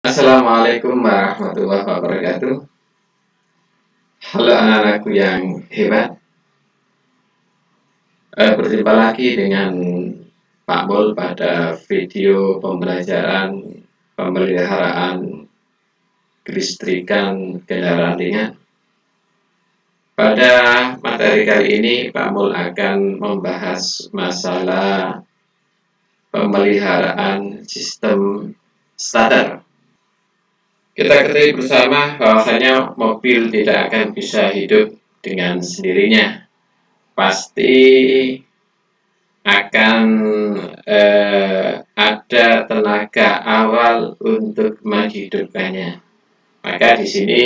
Assalamualaikum warahmatullahi wabarakatuh. Halo anak-anakku yang hebat. Berjumpa lagi dengan Pak Mul pada video pembelajaran pemeliharaan kelistrikan kendaraan ringan. Pada materi kali ini Pak Mul akan membahas masalah pemeliharaan sistem starter. Kita ketahui bersama bahwasanya mobil tidak akan bisa hidup dengan sendirinya. Pasti akan ada tenaga awal untuk menghidupkannya. Maka di sini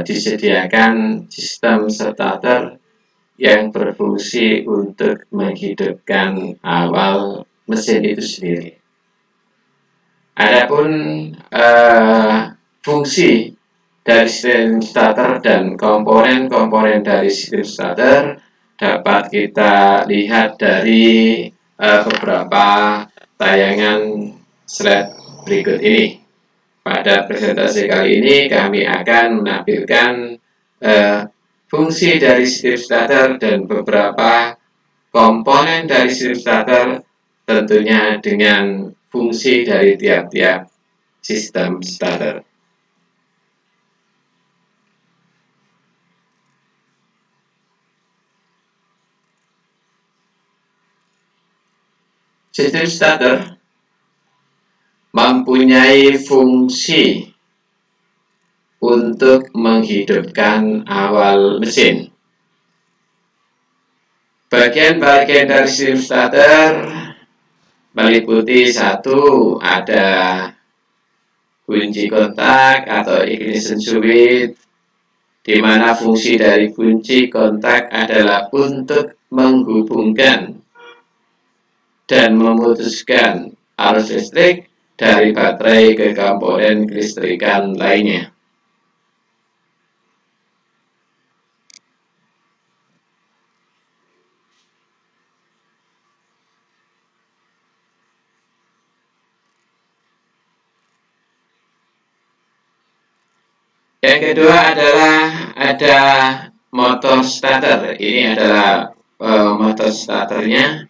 disediakan sistem starter yang berfungsi untuk menghidupkan awal mesin itu sendiri. Adapun fungsi dari sistem starter dan komponen-komponen dari sistem starter dapat kita lihat dari beberapa tayangan slide berikut ini. Pada presentasi kali ini kami akan menampilkan fungsi dari sistem starter dan beberapa komponen dari sistem starter, tentunya dengan fungsi dari tiap-tiap sistem starter. Sistem starter mempunyai fungsi untuk menghidupkan awal mesin. Bagian-bagian dari sistem starter meliputi satu, ada kunci kontak atau ignition switch, di mana fungsi dari kunci kontak adalah untuk menghubungkan dan memutuskan arus listrik dari baterai ke komponen kelistrikan lainnya. Yang kedua adalah ada motor starter. Ini adalah motor starternya,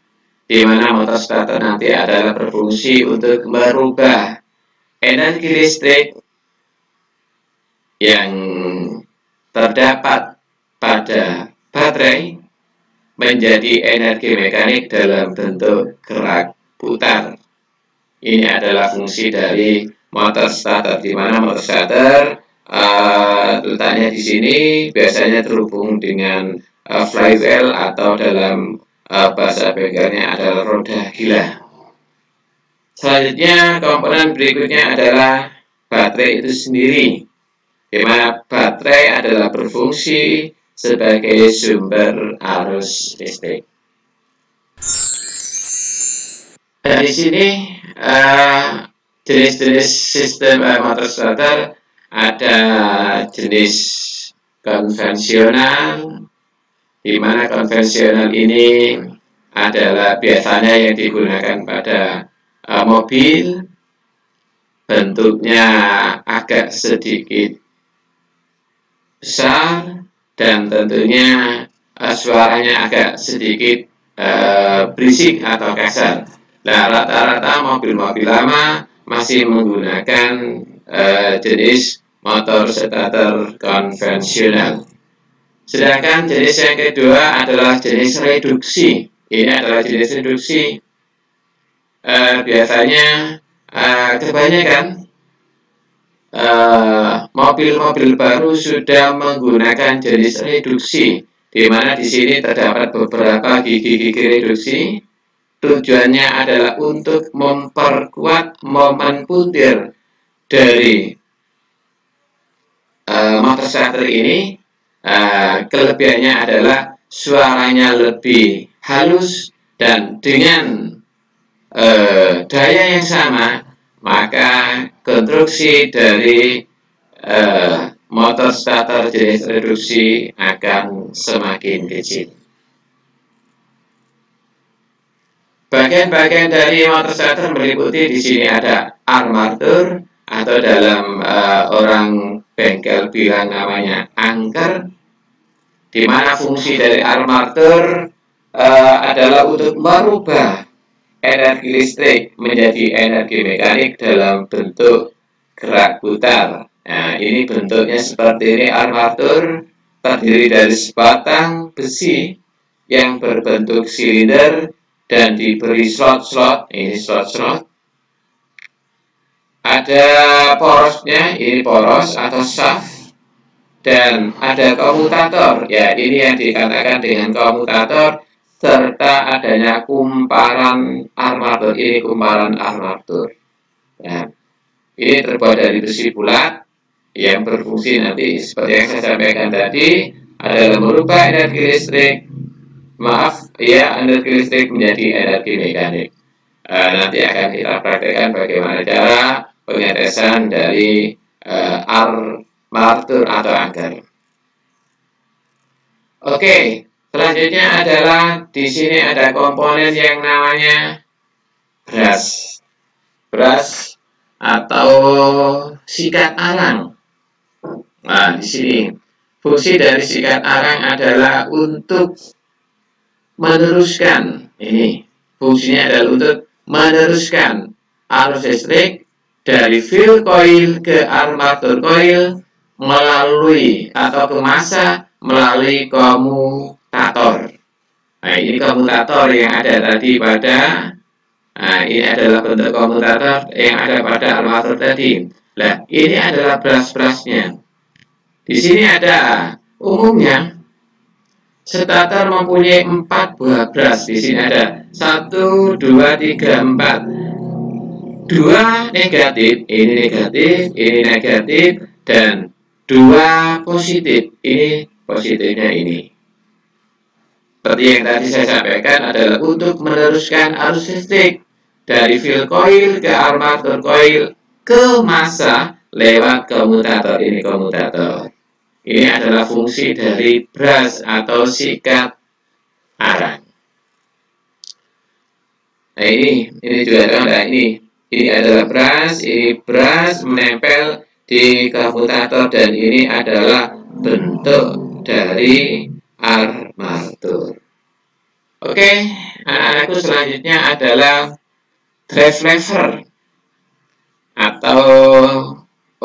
di mana motor starter nanti adalah berfungsi untuk merubah energi listrik yang terdapat pada baterai menjadi energi mekanik dalam bentuk gerak putar. Ini adalah fungsi dari motor starter, di mana motor starter letaknya di sini biasanya terhubung dengan flywheel atau dalam bahasa bengkelnya adalah roda gila. Selanjutnya komponen berikutnya adalah baterai itu sendiri, di mana baterai adalah berfungsi sebagai sumber arus listrik. Dan di sini jenis-jenis sistem motor starter ada jenis konvensional, di mana konvensional ini adalah biasanya yang digunakan pada mobil, bentuknya agak sedikit besar dan tentunya suaranya agak sedikit berisik atau kasar. Nah, rata-rata mobil-mobil lama masih menggunakan jenis motor starter konvensional. Sedangkan jenis yang kedua adalah jenis reduksi. Ini adalah jenis reduksi. Biasanya kebanyakan mobil-mobil baru sudah menggunakan jenis reduksi, di mana di sini terdapat beberapa gigi-gigi reduksi. Tujuannya adalah untuk memperkuat momen puntir dari motor starter ini. Kelebihannya adalah suaranya lebih halus dan dengan daya yang sama, maka konstruksi dari motor starter jenis reduksi akan semakin kecil. Bagian-bagian dari motor starter meliputi di sini ada armatur atau dalam orang bengkel bilang namanya anker, di mana fungsi dari armatur adalah untuk merubah energi listrik menjadi energi mekanik dalam bentuk gerak putar. Nah, ini bentuknya seperti ini. Armatur terdiri dari sebatang besi yang berbentuk silinder dan diberi slot-slot. Ini slot-slot. Ada porosnya, ini poros atau shaft, dan ada komutator. Ya, ini yang dikatakan dengan komutator, serta adanya kumparan armatur. Ini kumparan armatur. Ya, ini terbuat dari besi bulat yang berfungsi nanti seperti yang saya sampaikan tadi adalah merubah energi listrik, energi listrik menjadi energi mekanik. Nanti akan kita praktekkan bagaimana cara pengetesan dari armatur atau anker. Oke, selanjutnya adalah di sini ada komponen yang namanya brush. Brush atau sikat arang. Nah, di sini fungsi dari sikat arang adalah untuk meneruskan. Ini fungsinya adalah untuk meneruskan arus listrik dari field coil ke armatur coil melalui atau ke massa melalui komutator. Nah, ini komutator yang ada tadi pada ini adalah bentuk komutator yang ada pada armatur tadi. Nah, ini adalah brush-brushnya. Di sini ada umumnya starter mempunyai 4 buah brush. Di sini ada 1, 2, 3, 4. 2 negatif, ini negatif, dan 2 positif, ini positifnya ini. Seperti yang tadi saya sampaikan adalah untuk meneruskan arus listrik dari field coil ke armatur coil ke massa lewat komutator. Ini komutator. Ini adalah fungsi dari brush atau sikat arang. Nah, ini juga ada ini adalah brush, ini brush menempel di komutator dan ini adalah bentuk dari armatur. Oke, anak-anakku, selanjutnya adalah drive lever atau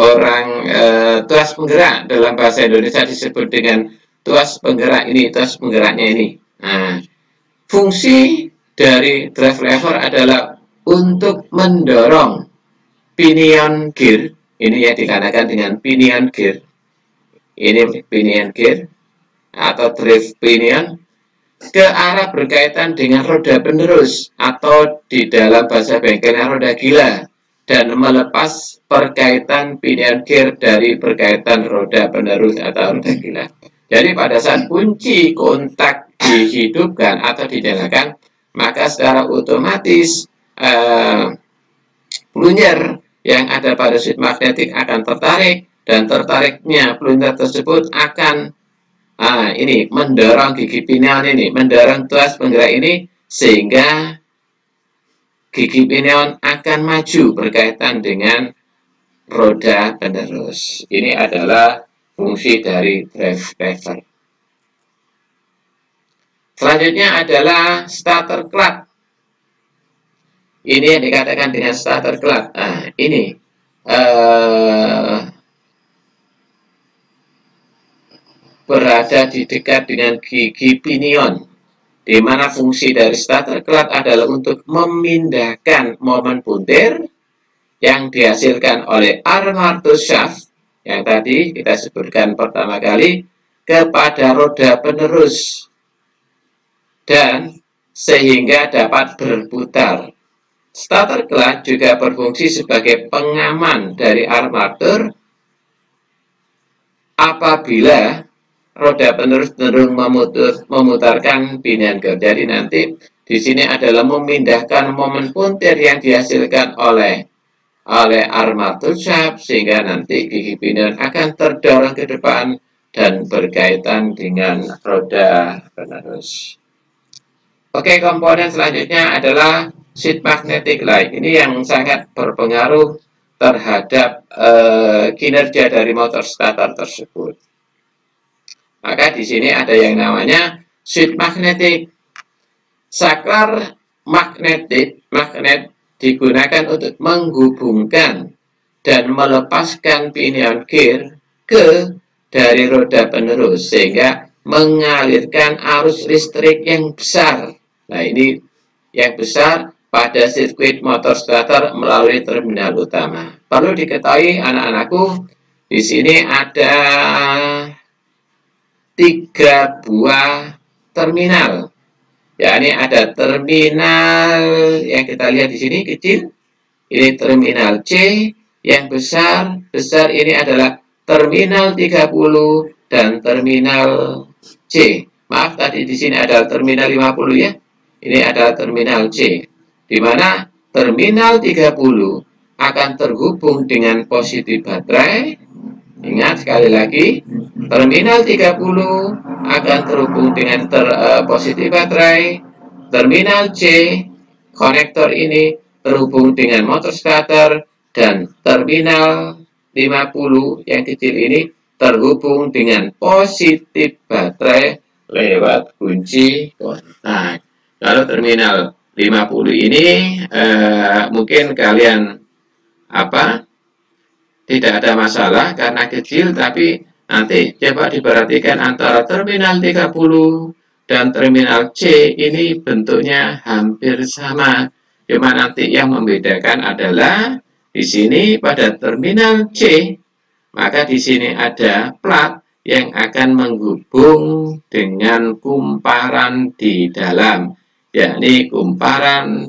orang tuas penggerak. Dalam bahasa Indonesia disebut dengan tuas penggerak. Ini tuas penggeraknya ini. Nah, fungsi dari drive lever adalah untuk mendorong pinion gear. Ini yang dikatakan dengan pinion gear. Ini pinion gear atau drive pinion ke arah berkaitan dengan roda penerus atau di dalam bahasa bengkelnya roda gila, dan melepas perkaitan pinion gear dari perkaitan roda penerus atau roda gila. Jadi pada saat kunci kontak dihidupkan atau dinyalakan, maka secara otomatis plunger yang ada pada switch magnetik akan tertarik, dan tertariknya plunger tersebut akan ini mendorong gigi pinion ini, mendorong tuas penggerak ini, sehingga gigi pinion akan maju berkaitan dengan roda penerus. Ini adalah fungsi dari drive lever. Selanjutnya adalah starter clutch. Ini yang dikatakan dengan starter clutch. Ini berada di dekat dengan gigi pinion, di mana fungsi dari starter clutch adalah untuk memindahkan momen puntir yang dihasilkan oleh armatur shaft yang tadi kita sebutkan pertama kali kepada roda penerus, dan sehingga dapat berputar. Starter clutch juga berfungsi sebagai pengaman dari armatur apabila roda penerus cenderung memutarkan pinion gear. Jadi nanti di sini adalah memindahkan momen puntir yang dihasilkan oleh armatur shaft, sehingga nanti gigi pinion akan terdorong ke depan dan berkaitan dengan roda penerus. Oke, komponen selanjutnya adalah sheet magnetic line. Ini yang sangat berpengaruh terhadap kinerja dari motor starter tersebut. Maka di sini ada yang namanya sheet magnetic. Saklar magnet digunakan untuk menghubungkan dan melepaskan pinion gear ke dari roda penerus sehingga mengalirkan arus listrik yang besar. Nah, ini yang besar pada sirkuit motor starter melalui terminal utama. Perlu diketahui anak-anakku, di sini ada 3 buah terminal. Ya, ini ada terminal yang kita lihat di sini kecil. Ini terminal C, yang besar ini adalah terminal 30 dan terminal C. Maaf, tadi di sini ada terminal 50 ya. Ini adalah terminal C, di mana terminal 30 akan terhubung dengan positif baterai. Ingat sekali lagi, terminal 30 akan terhubung dengan positif baterai. Terminal C, konektor ini terhubung dengan motor starter, dan terminal 50 yang kecil ini terhubung dengan positif baterai lewat kunci kontak. Kalau terminal 50 ini mungkin kalian tidak ada masalah karena kecil, tapi nanti coba diperhatikan antara terminal 30 dan terminal C ini bentuknya hampir sama. Cuma nanti yang membedakan adalah di sini pada terminal C, maka di sini ada plat yang akan menghubung dengan kumparan di dalam, yakni kumparan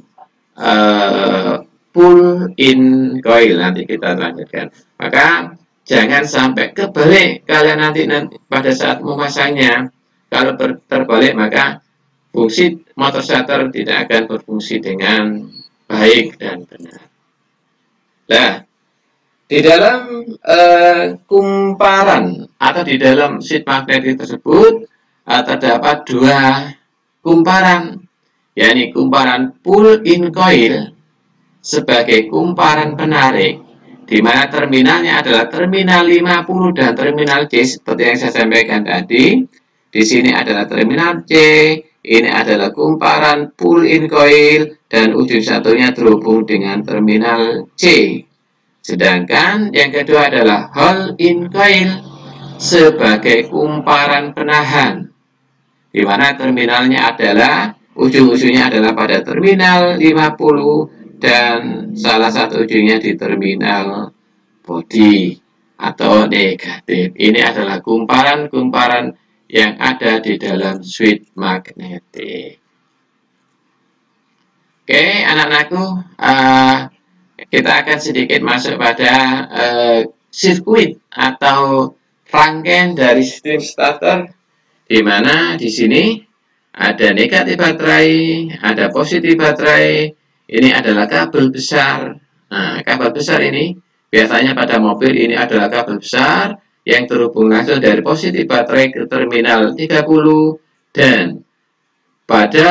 pull-in coil. Nanti kita lanjutkan. Maka jangan sampai kebalik kalian nanti pada saat memasangnya. Kalau terbalik maka fungsi motor starter tidak akan berfungsi dengan baik dan benar. Nah, di dalam kumparan atau di dalam sheet magnetik tersebut terdapat 2 kumparan, yakni kumparan pull-in coil sebagai kumparan penarik, di mana terminalnya adalah terminal 50 dan terminal C seperti yang saya sampaikan tadi. Di sini adalah terminal C, ini adalah kumparan pull-in coil, dan ujung satunya terhubung dengan terminal C. Sedangkan yang kedua adalah hold-in coil sebagai kumparan penahan, di mana terminalnya adalah ujung-ujungnya adalah pada terminal 50 dan salah satu ujungnya di terminal body atau negatif. Ini adalah kumparan-kumparan yang ada di dalam sheet magnetik. Oke, anak-anakku, kita akan sedikit masuk pada sirkuit atau rangkaian dari sistem starter, di mana di sini ada negatif baterai, ada positif baterai. Ini adalah kabel besar. Nah, kabel besar ini biasanya pada mobil ini adalah kabel besar yang terhubung langsung dari positif baterai ke terminal 30, dan pada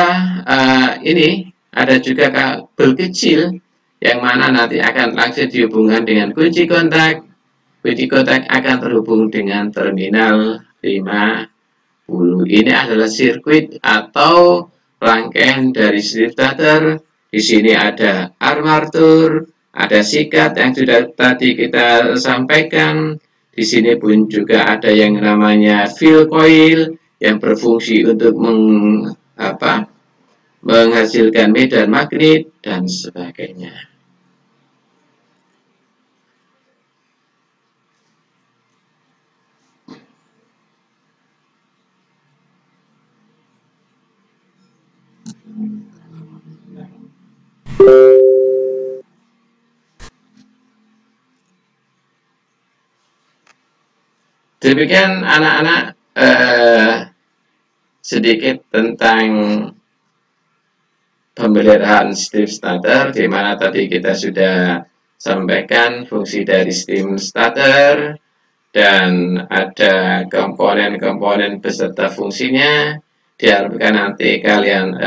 ini ada juga kabel kecil yang mana nanti akan langsung dihubungkan dengan kunci kontak. Kunci kontak akan terhubung dengan terminal 50. Ini adalah sirkuit atau rangkaian dari sheet starter. Di sini ada armatur, ada sikat yang sudah tadi kita sampaikan. Di sini pun juga ada yang namanya field coil yang berfungsi untuk menghasilkan medan magnet dan sebagainya. Demikian anak-anak sedikit tentang pemeliharaan sistem starter, di mana tadi kita sudah sampaikan fungsi dari sistem starter dan ada komponen-komponen beserta fungsinya. diharapkan nanti kalian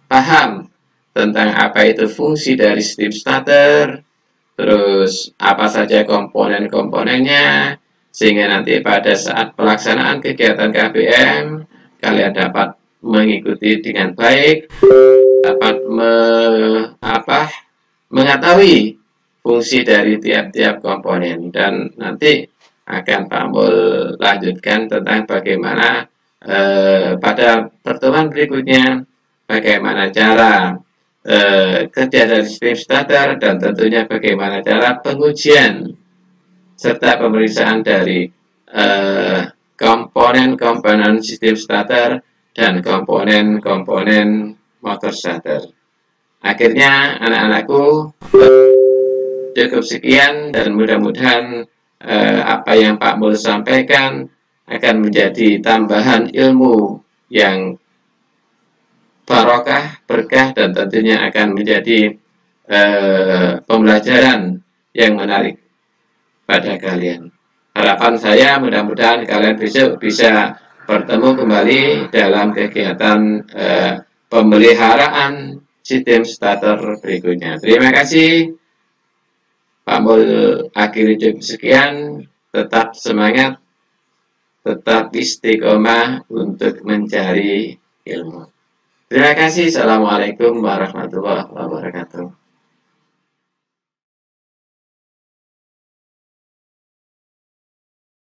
paham tentang apa itu fungsi dari sistem starter, terus apa saja komponen-komponennya, sehingga nanti pada saat pelaksanaan kegiatan KBM kalian dapat mengikuti dengan baik, dapat mengetahui fungsi dari tiap-tiap komponen, dan nanti akan Pak Mul lanjutkan tentang bagaimana pada pertemuan berikutnya bagaimana cara kerja dari sistem starter, dan tentunya bagaimana cara pengujian serta pemeriksaan dari komponen-komponen sistem starter dan komponen-komponen motor starter. Akhirnya anak-anakku, cukup sekian, dan mudah-mudahan apa yang Pak Mul sampaikan akan menjadi tambahan ilmu yang barokah, berkah, dan tentunya akan menjadi pembelajaran yang menarik pada kalian. Harapan saya mudah-mudahan kalian besok bisa bertemu kembali dalam kegiatan pemeliharaan sistem starter berikutnya. Terima kasih. Pak Mul akhiri cukup sekian. Tetap semangat, tetap istiqomah untuk mencari ilmu. Terima kasih. Assalamualaikum warahmatullahi wabarakatuh.